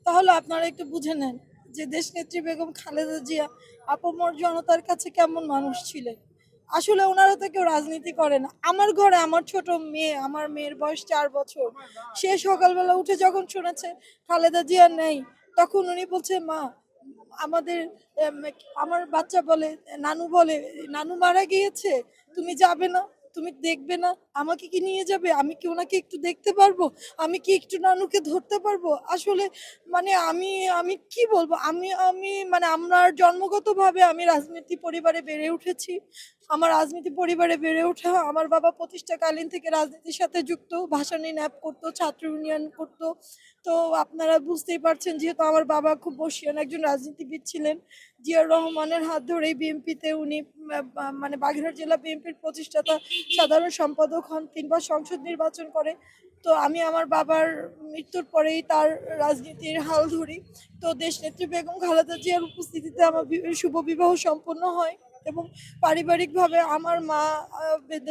তাহলে আপনারা একটু বুঝে নেন যে দেশনেত্রী বেগম খালেদা জিয়া আপামর জনতার কাছে কেমন মানুষ ছিলেন। আসলে ওনারা তো কেউ রাজনীতি করে না। আমার ঘরে আমার ছোট মেয়ে, আমার মেয়ের বয়স 4 বছর, সে সকালবেলা উঠে যখন শুনেছে খালেদা জিয়া নেই, তখন উনি বলছে, মা আমাদের এম, আমার বাচ্চা বলে, নানু বলে, নানু মারা গিয়েছে, তুমি যাবে না, তুমি দেখবে না, আমাকে কি নিয়ে যাবে, আমি কি ওনাকে একটু দেখতে পারবো, আমি কি একটু নানুকে ধরতে পারবো। আসলে মানে আমি আমি কি বলবো, আমি আমি মানে আমরা জন্মগতভাবে আমি রাজনীতি পরিবারে বেড়ে উঠেছি। আমার রাজনীতি পরিবারে বেড়ে ওঠা, আমার বাবা প্রতিষ্ঠাকালীন থেকে রাজনীতির সাথে যুক্ত, ভাসানী ন্যাপ করতো, ছাত্র ইউনিয়ন করতো। তো আপনারা বুঝতেই পারছেন, যেহেতু আমার বাবা খুব বর্ষীয়ান একজন রাজনীতিবিদ ছিলেন, জিয়াউর রহমানের হাত ধরেই বিএনপিতে উনি মানে বাগেরহাট জেলা বিএনপির প্রতিষ্ঠাতা সাধারণ সম্পাদক হন, 3বার সংসদ নির্বাচন করে। তো আমি আমার বাবার মৃত্যুর পরেই তার রাজনীতির হাল ধরি। তো দেশনেত্রী বেগম খালেদা জিয়ার উপস্থিতিতে আমার শুভ বিবাহ সম্পন্ন হয়, এবং পারিবারিকভাবে আমার মা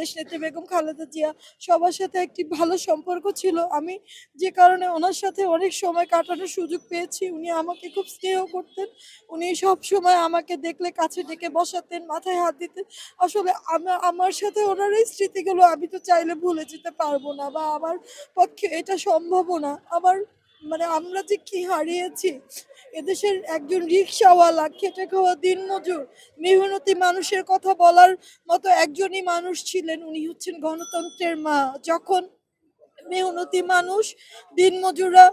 দেশনেত্রী বেগম খালেদা জিয়া সবার সাথে একটি ভালো সম্পর্ক ছিল। আমি যে কারণে ওনার সাথে অনেক সময় কাটানোর সুযোগ পেয়েছি। উনি আমাকে খুব স্নেহ করতেন। উনি সব সময় আমাকে দেখলে কাছে ডেকে বসাতেন, মাথায় হাত দিতেন। আসলে আমার সাথে ওনার এই স্মৃতিগুলো আমি তো চাইলে ভুলে যেতে পারবো না, বা আমার পক্ষে এটা সম্ভবও না। আমার মানে আমরা যে কি হারিয়েছি, এদেশের একজন রিক্সাওয়ালা, খেটে খাওয়া দিনমজুর, মেহনতি মানুষের কথা বলার মতো একজনই মানুষ ছিলেন, উনি হচ্ছেন গণতন্ত্রের মা। যখন মেহনতি মানুষ, দিনমজুররা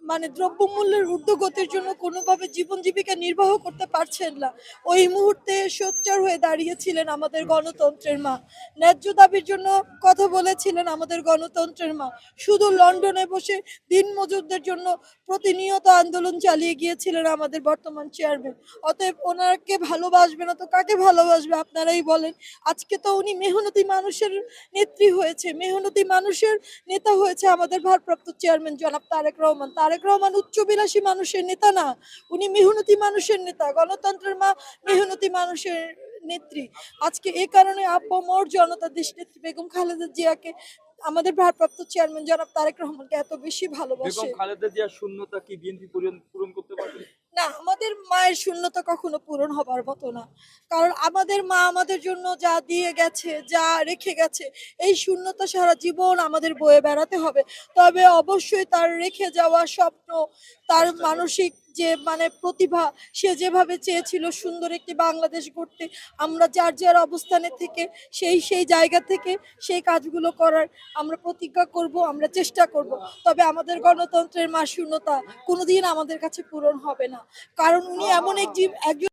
মানে দ্রব্যমূল্যের ঊর্ধ্বগতির জন্য কোনোভাবে জীবন জীবিকা নির্বাহ করতে পারছেন না, ওই মুহূর্তে সোচ্চার হয়ে দাঁড়িয়েছিলেন আমাদের গণতন্ত্রের মা। ন্যায্য দাবির জন্য কথা বলেছিলেন আমাদের গণতন্ত্রের মা। শুধু লন্ডনে বসে দিনমজুরদের জন্য প্রতিনিয়ত আন্দোলন চালিয়ে গিয়েছিলেন আমাদের বর্তমান চেয়ারম্যান। অতএব ওনাকে ভালোবাসবে না তো কাকে ভালোবাসবে আপনারাই বলেন। আজকে তো উনি মেহনতি মানুষের নেত্রী হয়েছে, মেহনতি মানুষের নেতা হয়েছে আমাদের ভারপ্রাপ্ত চেয়ারম্যান জনাব তারেক রহমান। তারেক রহমান উচ্চবিলাসী মানুষের নেতা না, উনি মেহনতি মানুষের নেতা, গণতন্ত্রের মা, মেহনতি মানুষের নেত্রী। আজকে এই কারণে আপামর জনতা দেশনেত্রী বেগম খালেদা জিয়াকে, আমাদের ভারপ্রাপ্ত চেয়ারম্যান জনাব তারেক রহমানকে এত বেশি ভালোবাসে। বেগম খালেদা জিয়ার শূন্যতা কি বিএনপি পূরণ পূরণ করতে পারবে? না, আমাদের মায়ের শূন্যতা কখনো পূরণ হবার মতো না। কারণ আমাদের মা আমাদের জন্য যা দিয়ে গেছে, যা রেখে গেছে, এই শূন্যতা সারা জীবন আমাদের বয়ে বেড়াতে হবে। তবে অবশ্যই তার রেখে যাওয়া স্বপ্ন, তার মানসিক যে মানে প্রতিভা, সে যেভাবে চেয়েছিল সুন্দর একটি বাংলাদেশ গড়তে, আমরা যার যার অবস্থানে থেকে সেই জায়গা থেকে সেই কাজগুলো করার আমরা প্রতিজ্ঞা করব, আমরা চেষ্টা করব। তবে আমাদের গণতন্ত্রের মা শূন্যতা কোনোদিন আমাদের কাছে পূরণ হবে না, কারণ উনি এমন একজন